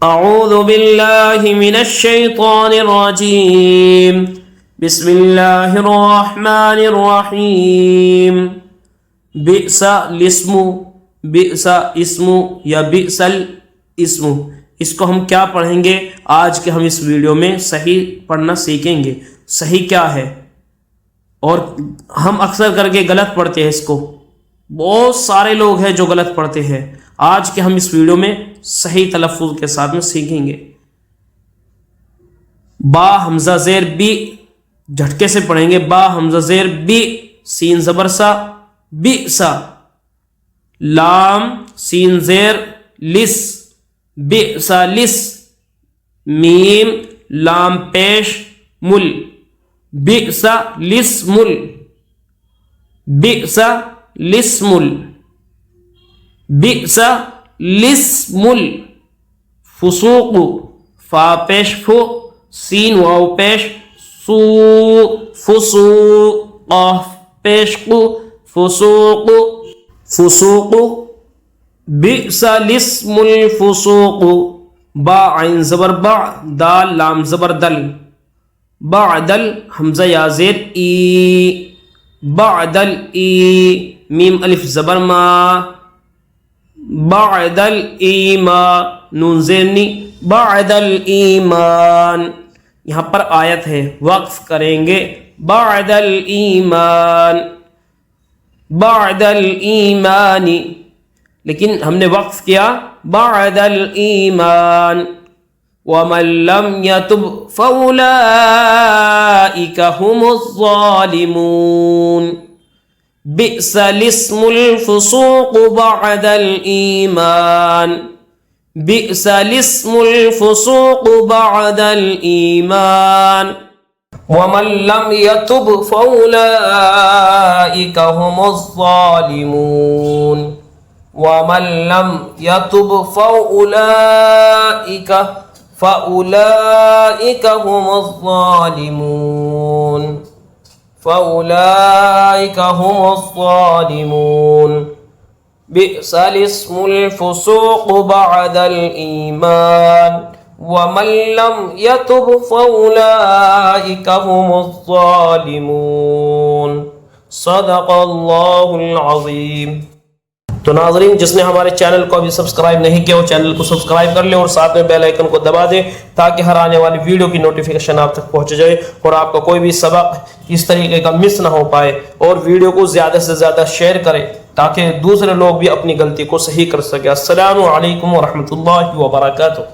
अऊज़ु बिल्लाहि मिनश शैतानिर रजीम बिस्मिल्लाहिर रहमानिर रहीम। बिअसा लिस्मु, बिअसा इस्मु या बिअसल इस्मु, इसको हम क्या पढ़ेंगे आज के हम इस वीडियो में सही पढ़ना सीखेंगे। सही क्या है, और हम अक्सर करके गलत पढ़ते हैं इसको, बहुत सारे लोग हैं जो गलत पढ़ते हैं। आज के हम इस वीडियो में सही तलफ़ुज़ के साथ में सीखेंगे। बा हमजा ज़ेर बी, झटके से पढ़ेंगे। बा हमजा ज़ेर बी, सीन ज़बर सा, बी सा। लाम सीन ज़ेर लिस, बी सा लिस। मीम लाम पेश मुल, बी सा लिस मुल, बी सा लिस्मुल, बिअसा लिस्मुल। फुसूक़ु, फा पेश फु, सीन वाव पेश सू, फुसू, क़ाफ पेश कु, फुसूक़ु, फुसूक़ु। बिअसा लिस्मुल फुसूक़ु। बा आइन ज़बर बा, दाल लाम ज़बर दल, बअदल हमज़ा या ज़ेर ई, बअदल ई। मीम अलिफ ज़बर मा, बअदल ईमा, नून ज़ेरनी, बअदल ईमान। यहाँ पर आयत है, वक्फ करेंगे। बअदल ईमान, बअदल ईमानी, लेकिन हमने वक्फ किया बअदल ईमान। वमन लम यतुब फउलाइका हुमुज़्ज़ालिमून। बिअसल इस्मुल फुसूक़ु बअदल ईमान, बिअसल इस्मुल फुसूक़ु बअदल ईमान। वमन लम यतुब फउलाइका हुमुज़्ज़ालिमून। वमन लम यतुब फउलाइका हुमुज़्ज़ालिमून, फउलाइका हुमुज़्ज़ालिमून। बिअसल इस्मुल फुसूक़ु बअदल ईमान, वमन लम यतुब फउलाइका हुमुज़्ज़ालिमून। सदक़ल्लाहुल अज़ीम। तो नाज़रीन, जिसने हमारे चैनल को अभी सब्सक्राइब नहीं किया वो चैनल को सब्सक्राइब कर ले और साथ में बेल आइकन को दबा दें ताकि हर आने वाली वीडियो की नोटिफिकेशन आप तक पहुंच जाए और आपका कोई भी सबक इस तरीके का मिस ना हो पाए। और वीडियो को ज़्यादा से ज़्यादा शेयर करें ताकि दूसरे लोग भी अपनी गलती को सही कर सकें। अस्सलामु अलैकुम व रहमतुल्लाहि व बरकातुहू।